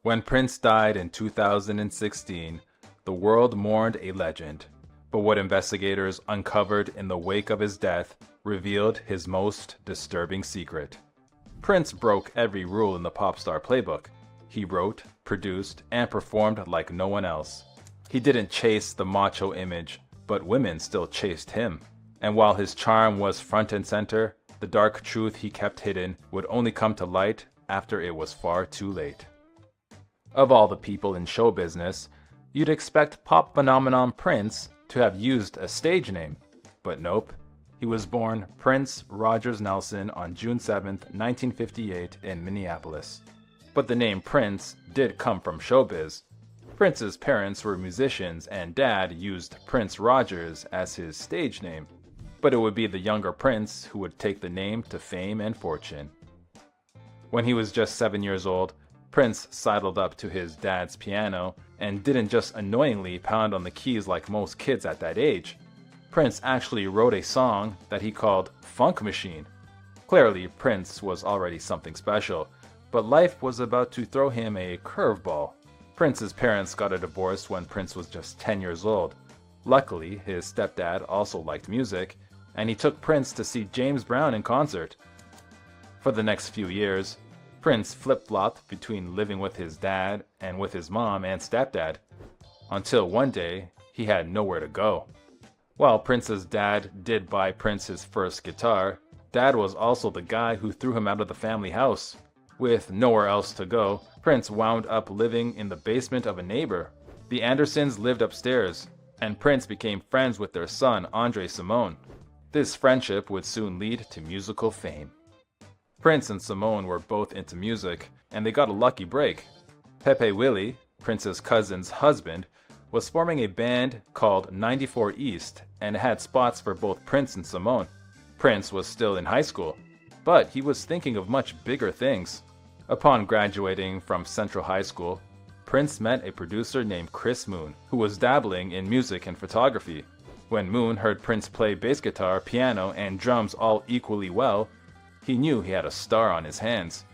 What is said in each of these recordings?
When Prince died in 2016, the world mourned a legend. But what investigators uncovered in the wake of his death revealed his most disturbing secret. Prince broke every rule in the pop star playbook. He wrote, produced, and performed like no one else. He didn't chase the macho image, but women still chased him. And while his charm was front and center, the dark truth he kept hidden would only come to light after it was far too late. Of all the people in show business, you'd expect pop phenomenon Prince to have used a stage name. But nope. He was born Prince Rogers Nelson on June 7, 1958 in Minneapolis. But the name Prince did come from showbiz. Prince's parents were musicians and Dad used Prince Rogers as his stage name. But it would be the younger Prince who would take the name to fame and fortune. When he was just 7 years old, Prince sidled up to his dad's piano and didn't just annoyingly pound on the keys like most kids at that age. Prince actually wrote a song that he called Funk Machine. Clearly, Prince was already something special, but life was about to throw him a curveball. Prince's parents got a divorce when Prince was just 10 years old. Luckily, his stepdad also liked music, and he took Prince to see James Brown in concert. For the next few years, Prince flip-flopped between living with his dad and with his mom and stepdad, until one day he had nowhere to go. While Prince's dad did buy Prince his first guitar, Dad was also the guy who threw him out of the family house. With nowhere else to go, Prince wound up living in the basement of a neighbor. The Andersons lived upstairs, and Prince became friends with their son, Andre Simone. This friendship would soon lead to musical fame. Prince and Simone were both into music, and they got a lucky break. Pepe Willie, Prince's cousin's husband, was forming a band called 94 East, and it had spots for both Prince and Simone. Prince was still in high school, but he was thinking of much bigger things. Upon graduating from Central High School, Prince met a producer named Chris Moon, who was dabbling in music and photography. When Moon heard Prince play bass guitar, piano, and drums all equally well, he knew he had a star on his hands.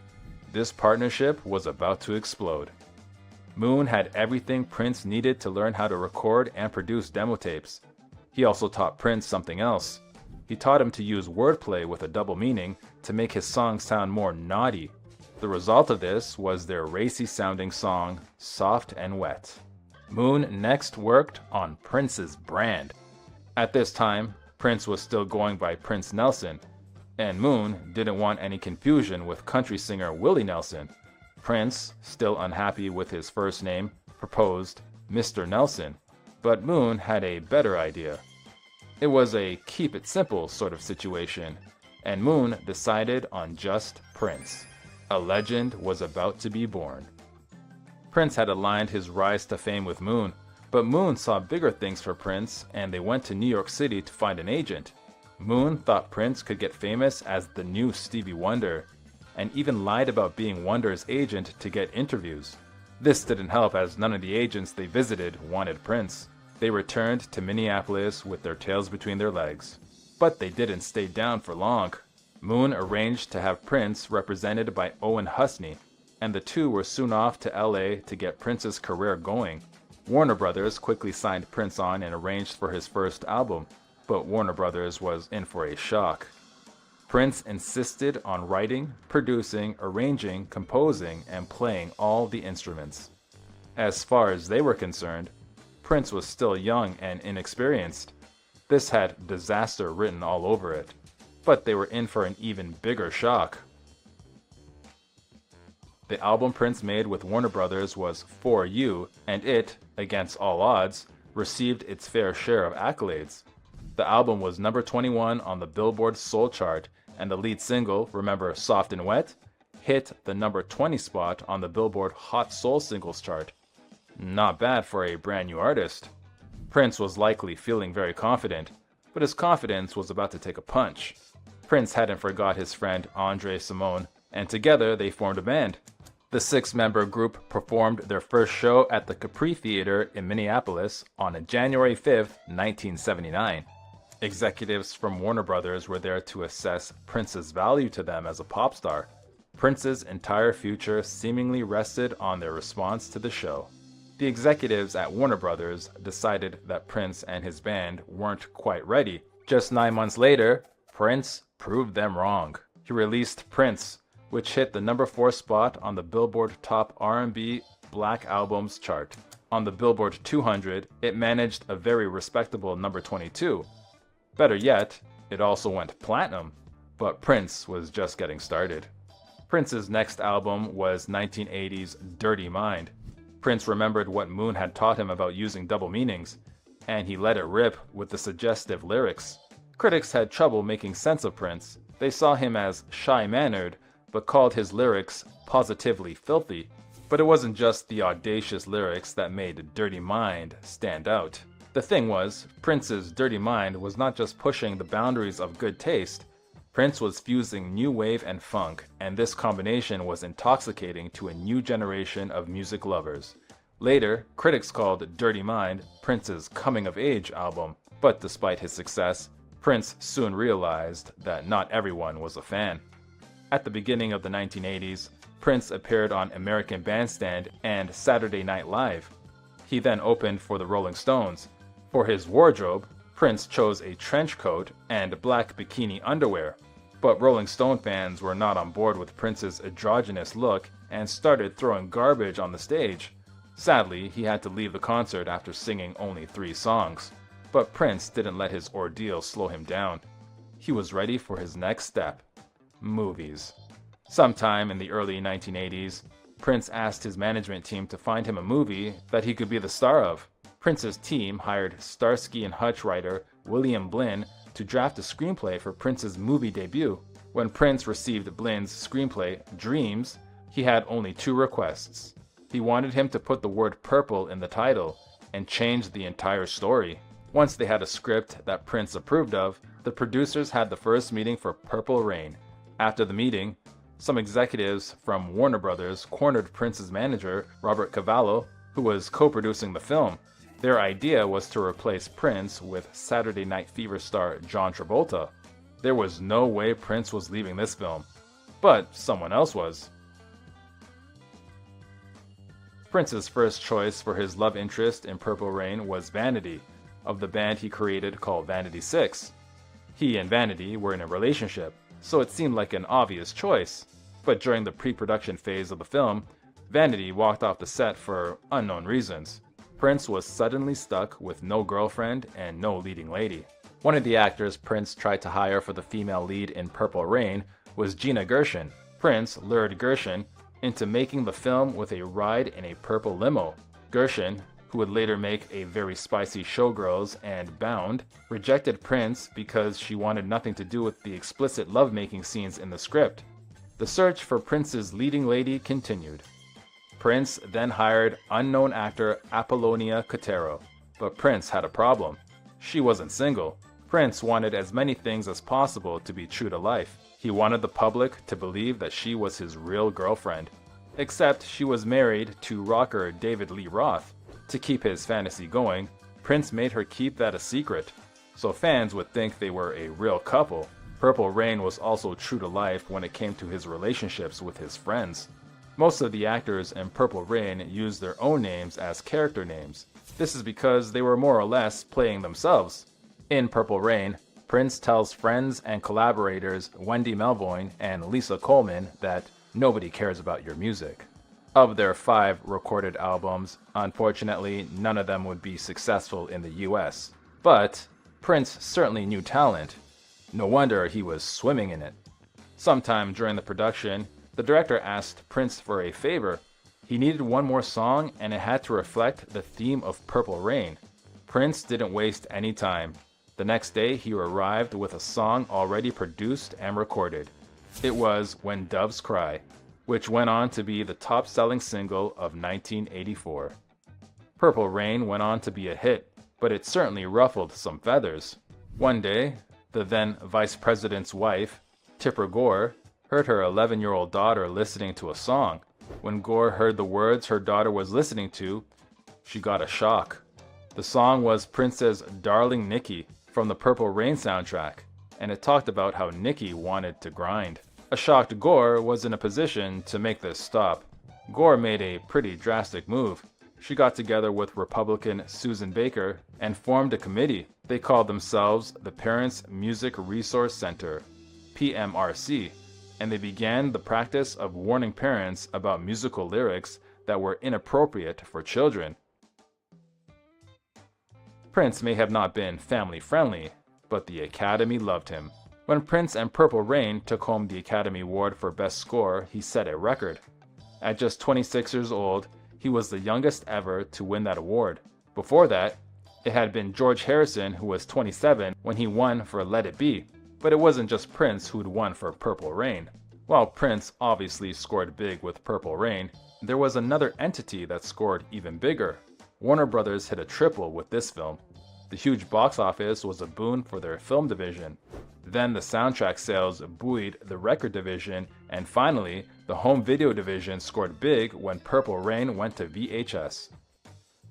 This partnership was about to explode. Moon had everything Prince needed to learn how to record and produce demo tapes. He also taught Prince something else. He taught him to use wordplay with a double meaning to make his songs sound more naughty. The result of this was their racy-sounding song, Soft and Wet. Moon next worked on Prince's brand. At this time, Prince was still going by Prince Nelson, and Moon didn't want any confusion with country singer Willie Nelson. Prince, still unhappy with his first name, proposed Mr. Nelson, but Moon had a better idea. It was a keep it simple sort of situation, and Moon decided on just Prince. A legend was about to be born. Prince had aligned his rise to fame with Moon, but Moon saw bigger things for Prince, and they went to New York City to find an agent. Moon thought Prince could get famous as the new Stevie Wonder, and even lied about being Wonder's agent to get interviews. This didn't help as none of the agents they visited wanted Prince. They returned to Minneapolis with their tails between their legs. But they didn't stay down for long. Moon arranged to have Prince represented by Owen Husney, and the two were soon off to LA to get Prince's career going. Warner Brothers quickly signed Prince on and arranged for his first album, but Warner Brothers was in for a shock. Prince insisted on writing, producing, arranging, composing, and playing all the instruments. As far as they were concerned, Prince was still young and inexperienced. This had disaster written all over it, but they were in for an even bigger shock. The album Prince made with Warner Brothers was For You, and it, against all odds, received its fair share of accolades. The album was number 21 on the Billboard Soul chart, and the lead single, remember Soft and Wet, hit the number 20 spot on the Billboard Hot Soul Singles chart. Not bad for a brand new artist. Prince was likely feeling very confident, but his confidence was about to take a punch. Prince hadn't forgot his friend Andre Simone, and together they formed a band. The six-member group performed their first show at the Capri Theater in Minneapolis on January 5, 1979. Executives from Warner Brothers were there to assess Prince's value to them as a pop star. Prince's entire future seemingly rested on their response to the show. The executives at Warner Brothers decided that Prince and his band weren't quite ready. Just 9 months later, Prince proved them wrong. He released Prince, which hit the number 4 spot on the Billboard Top R&B Black Albums chart. On the Billboard 200, it managed a very respectable number 22. Better yet, it also went platinum. But Prince was just getting started. Prince's next album was 1980's Dirty Mind. Prince remembered what Moon had taught him about using double meanings, and he let it rip with the suggestive lyrics. Critics had trouble making sense of Prince. They saw him as shy-mannered, but called his lyrics positively filthy. But it wasn't just the audacious lyrics that made Dirty Mind stand out. The thing was, Prince's Dirty Mind was not just pushing the boundaries of good taste. Prince was fusing new wave and funk, and this combination was intoxicating to a new generation of music lovers. Later, critics called Dirty Mind Prince's coming-of-age album, but despite his success, Prince soon realized that not everyone was a fan. At the beginning of the 1980s, Prince appeared on American Bandstand and Saturday Night Live. He then opened for the Rolling Stones. For his wardrobe, Prince chose a trench coat and black bikini underwear. But Rolling Stone fans were not on board with Prince's androgynous look and started throwing garbage on the stage. Sadly, he had to leave the concert after singing only 3 songs. But Prince didn't let his ordeal slow him down. He was ready for his next step: movies. Sometime in the early 1980s, Prince asked his management team to find him a movie that he could be the star of. Prince's team hired Starsky and Hutch writer William Blinn to draft a screenplay for Prince's movie debut. When Prince received Blinn's screenplay, Dreams, he had only 2 requests. He wanted him to put the word purple in the title and change the entire story. Once they had a script that Prince approved of, the producers had the first meeting for Purple Rain. After the meeting, some executives from Warner Brothers cornered Prince's manager, Robert Cavallo, who was co-producing the film. Their idea was to replace Prince with Saturday Night Fever star John Travolta. There was no way Prince was leaving this film, but someone else was. Prince's first choice for his love interest in Purple Rain was Vanity, of the band he created called Vanity 6. He and Vanity were in a relationship, so it seemed like an obvious choice. But during the pre-production phase of the film, Vanity walked off the set for unknown reasons. Prince was suddenly stuck with no girlfriend and no leading lady. One of the actors Prince tried to hire for the female lead in Purple Rain was Gina Gershon. Prince lured Gershon into making the film with a ride in a purple limo. Gershon, who would later make a very spicy Showgirls and Bound, rejected Prince because she wanted nothing to do with the explicit lovemaking scenes in the script. The search for Prince's leading lady continued. Prince then hired unknown actor Apollonia Cotero, but Prince had a problem. She wasn't single. Prince wanted as many things as possible to be true to life. He wanted the public to believe that she was his real girlfriend. Except she was married to rocker David Lee Roth. To keep his fantasy going, Prince made her keep that a secret, so fans would think they were a real couple. Purple Rain was also true to life when it came to his relationships with his friends. Most of the actors in Purple Rain used their own names as character names. This is because they were more or less playing themselves. In Purple Rain, Prince tells friends and collaborators Wendy Melvoin and Lisa Coleman that nobody cares about your music. Of their 5 recorded albums, unfortunately, none of them would be successful in the US. But Prince certainly knew talent. No wonder he was swimming in it. Sometime during the production, the director asked Prince for a favor. He needed one more song and it had to reflect the theme of Purple Rain. Prince didn't waste any time. The next day, he arrived with a song already produced and recorded. It was When Doves Cry, which went on to be the top-selling single of 1984. Purple Rain went on to be a hit, but it certainly ruffled some feathers. One day, the then vice president's wife, Tipper Gore, heard her 11-year-old daughter listening to a song. When Gore heard the words her daughter was listening to, she got a shock. The song was Prince's Darling Nikki from the Purple Rain soundtrack, and it talked about how Nikki wanted to grind. A shocked Gore was in a position to make this stop. Gore made a pretty drastic move. She got together with Republican Susan Baker and formed a committee. They called themselves the Parents Music Resource Center, PMRC, and they began the practice of warning parents about musical lyrics that were inappropriate for children. Prince may have not been family-friendly, but the Academy loved him. When Prince and Purple Rain took home the Academy Award for Best Score, he set a record. At just 26 years old, he was the youngest ever to win that award. Before that, it had been George Harrison who was 27 when he won for Let It Be. But it wasn't just Prince who'd won for Purple Rain. While Prince obviously scored big with Purple Rain, there was another entity that scored even bigger. Warner Brothers hit a triple with this film. The huge box office was a boon for their film division. Then the soundtrack sales buoyed the record division, and finally, the home video division scored big when Purple Rain went to VHS.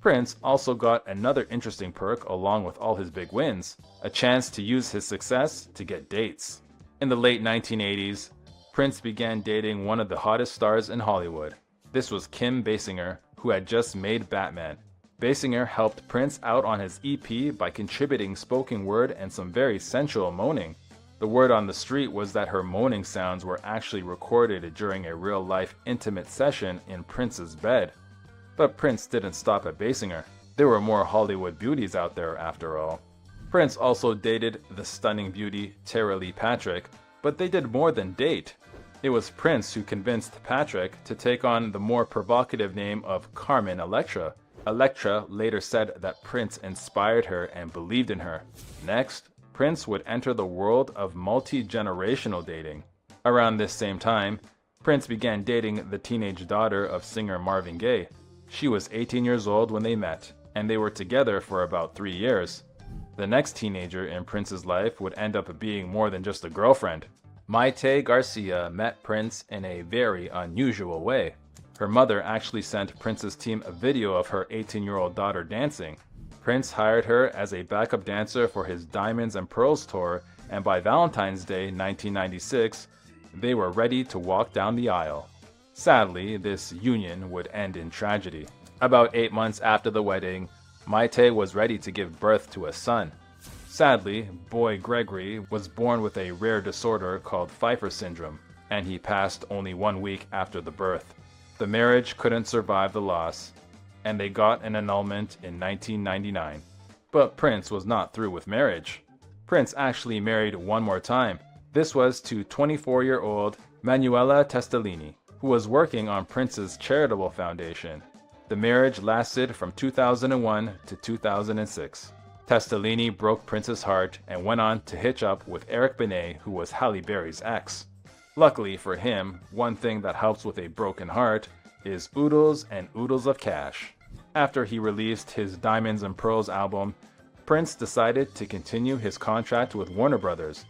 Prince also got another interesting perk along with all his big wins, a chance to use his success to get dates. In the late 1980s, Prince began dating one of the hottest stars in Hollywood. This was Kim Basinger, who had just made Batman. Basinger helped Prince out on his EP by contributing spoken word and some very sensual moaning. The word on the street was that her moaning sounds were actually recorded during a real-life intimate session in Prince's bed. But Prince didn't stop at Basinger. There were more Hollywood beauties out there after all. Prince also dated the stunning beauty Tara Lee Patrick, but they did more than date. It was Prince who convinced Patrick to take on the more provocative name of Carmen Electra. Electra later said that Prince inspired her and believed in her. Next, Prince would enter the world of multi-generational dating. Around this same time, Prince began dating the teenage daughter of singer Marvin Gaye. She was 18 years old when they met, and they were together for about 3 years. The next teenager in Prince's life would end up being more than just a girlfriend. Maite Garcia met Prince in a very unusual way. Her mother actually sent Prince's team a video of her 18-year-old daughter dancing. Prince hired her as a backup dancer for his Diamonds and Pearls tour, and by Valentine's Day 1996, they were ready to walk down the aisle. Sadly, this union would end in tragedy. About 8 months after the wedding, Maite was ready to give birth to a son. Sadly, boy Gregory was born with a rare disorder called Pfeiffer syndrome, and he passed only 1 week after the birth. The marriage couldn't survive the loss, and they got an annulment in 1999. But Prince was not through with marriage. Prince actually married one more time. This was to 24-year-old Manuela Testolini, who was working on Prince's charitable foundation. The marriage lasted from 2001 to 2006. Testolini broke Prince's heart and went on to hitch up with Eric Benet, who was Halle Berry's ex. Luckily for him, one thing that helps with a broken heart is oodles and oodles of cash. After he released his Diamonds and Pearls album, Prince decided to continue his contract with Warner Brothers.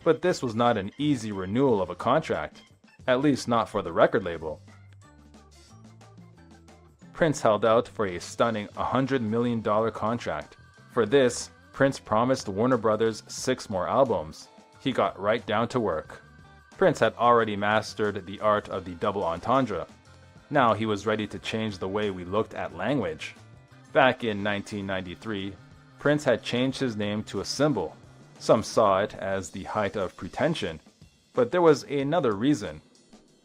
But this was not an easy renewal of a contract, at least not for the record label. Prince held out for a stunning $100 million contract. For this, Prince promised Warner Brothers 6 more albums. He got right down to work. Prince had already mastered the art of the double entendre. Now he was ready to change the way we looked at language. Back in 1993, Prince had changed his name to a symbol. Some saw it as the height of pretension, but there was another reason.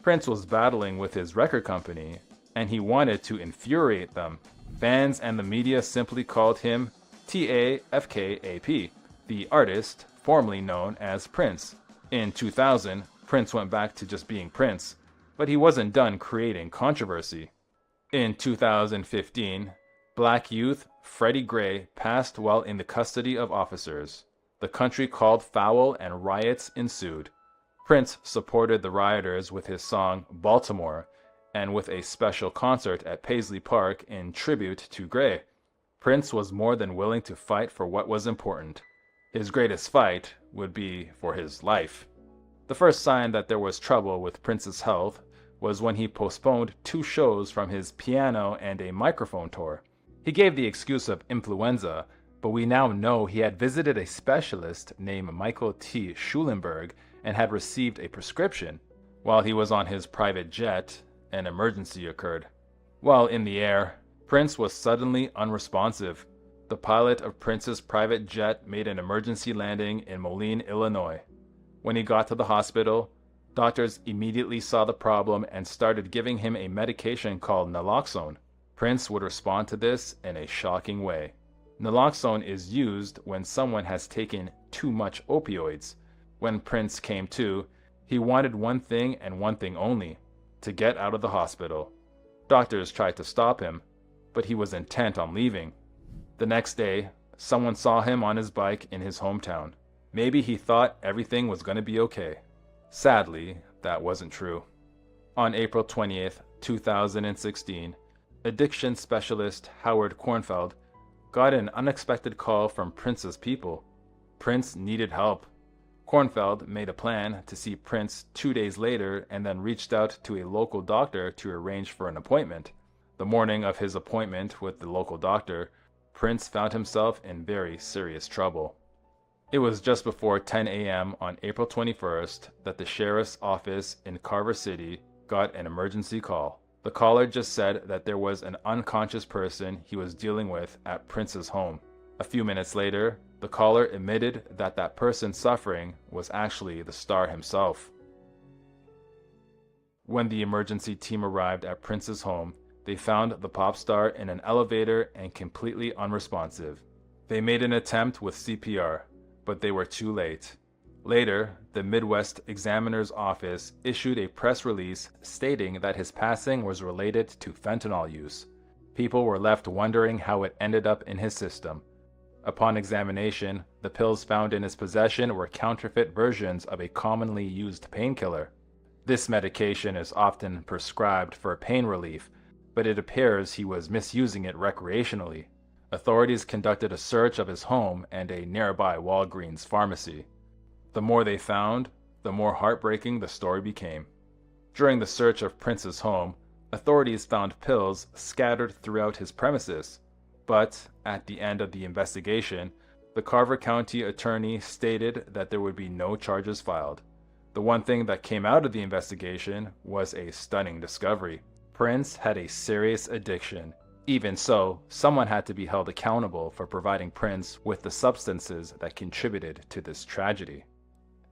Prince was battling with his record company, and he wanted to infuriate them. Fans and the media simply called him TAFKAP, the artist formerly known as Prince. In 2000, Prince went back to just being Prince, but he wasn't done creating controversy. In 2015, black youth Freddie Gray passed while in the custody of officers. The country called foul and riots ensued. Prince supported the rioters with his song Baltimore and with a special concert at Paisley Park in tribute to Gray. Prince was more than willing to fight for what was important. His greatest fight would be for his life. The first sign that there was trouble with Prince's health was when he postponed 2 shows from his piano and a microphone tour. He gave the excuse of influenza, but we now know he had visited a specialist named Michael T. Schulenberg and had received a prescription. While he was on his private jet, an emergency occurred. While in the air, Prince was suddenly unresponsive. The pilot of Prince's private jet made an emergency landing in Moline, Illinois. When he got to the hospital, doctors immediately saw the problem and started giving him a medication called naloxone. Prince would respond to this in a shocking way. Naloxone is used when someone has taken too much opioids. When Prince came to, he wanted one thing and one thing only: to get out of the hospital. Doctors tried to stop him, but he was intent on leaving. The next day, someone saw him on his bike in his hometown. Maybe he thought everything was going to be okay. Sadly, that wasn't true. On April 20th, 2016, addiction specialist Howard Kornfeld got an unexpected call from Prince's people. Prince needed help. Kornfeld made a plan to see Prince 2 days later and then reached out to a local doctor to arrange for an appointment. The morning of his appointment with the local doctor, Prince found himself in very serious trouble. It was just before 10 a.m. on April 21st that the sheriff's office in Carver City got an emergency call. The caller just said that there was an unconscious person he was dealing with at Prince's home. A few minutes later, the caller admitted that that person suffering was actually the star himself. When the emergency team arrived at Prince's home, they found the pop star in an elevator and completely unresponsive. They made an attempt with CPR, but they were too late. Later, the Midwest Examiner's Office issued a press release stating that his passing was related to fentanyl use. People were left wondering how it ended up in his system. Upon examination, the pills found in his possession were counterfeit versions of a commonly used painkiller. This medication is often prescribed for pain relief, but it appears he was misusing it recreationally. Authorities conducted a search of his home and a nearby Walgreens pharmacy. The more they found, the more heartbreaking the story became. During the search of Prince's home, authorities found pills scattered throughout his premises. But at the end of the investigation, the Carver County attorney stated that there would be no charges filed. The one thing that came out of the investigation was a stunning discovery. Prince had a serious addiction. Even so, someone had to be held accountable for providing Prince with the substances that contributed to this tragedy.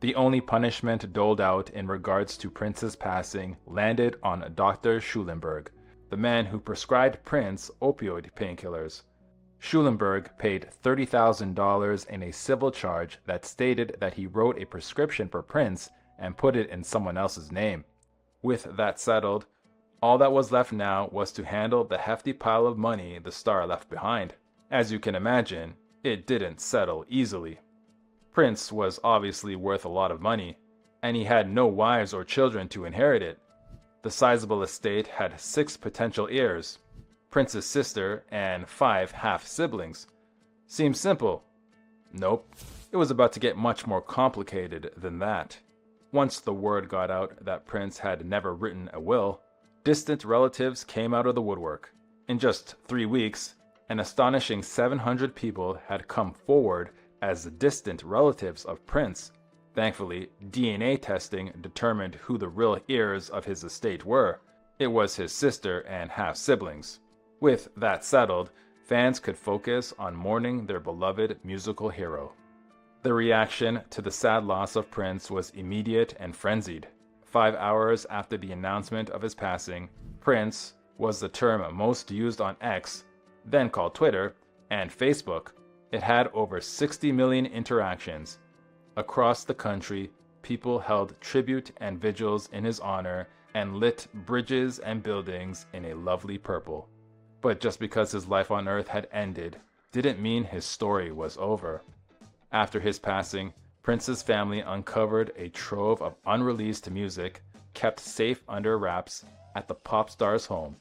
The only punishment doled out in regards to Prince's passing landed on Dr. Schulenberg, the man who prescribed Prince opioid painkillers. Schulenberg paid $30,000 in a civil charge that stated that he wrote a prescription for Prince and put it in someone else's name. With that settled, all that was left now was to handle the hefty pile of money the star left behind. As you can imagine, it didn't settle easily. Prince was obviously worth a lot of money, and he had no wives or children to inherit it. The sizable estate had 6 potential heirs, Prince's sister and 5 half-siblings. Seems simple. Nope, it was about to get much more complicated than that. Once the word got out that Prince had never written a will, distant relatives came out of the woodwork. In just 3 weeks, an astonishing 700 people had come forward as distant relatives of Prince. Thankfully, DNA testing determined who the real heirs of his estate were. It was his sister and half-siblings. With that settled, fans could focus on mourning their beloved musical hero. The reaction to the sad loss of Prince was immediate and frenzied. 5 hours after the announcement of his passing, Prince was the term most used on X, then called Twitter, and Facebook. It had over 60 million interactions. Across the country, people held tribute and vigils in his honor and lit bridges and buildings in a lovely purple. But just because his life on Earth had ended didn't mean his story was over. After his passing, Prince's family uncovered a trove of unreleased music kept safe under wraps at the pop star's home.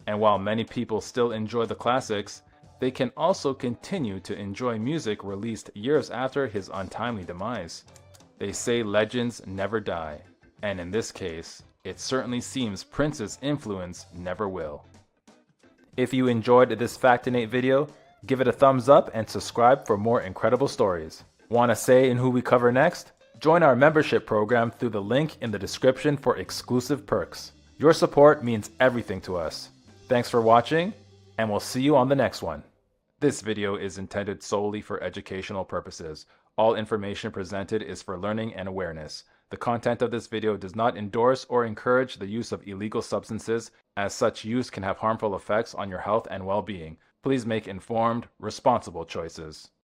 And while many people still enjoy the classics, they can also continue to enjoy music released years after his untimely demise. They say legends never die, and in this case, it certainly seems Prince's influence never will. If you enjoyed this Factinate video, give it a thumbs up and subscribe for more incredible stories. Want a say in who we cover next? Join our membership program through the link in the description for exclusive perks. Your support means everything to us. Thanks for watching, and we'll see you on the next one. This video is intended solely for educational purposes. All information presented is for learning and awareness. The content of this video does not endorse or encourage the use of illegal substances, as such use can have harmful effects on your health and well-being. Please make informed, responsible choices.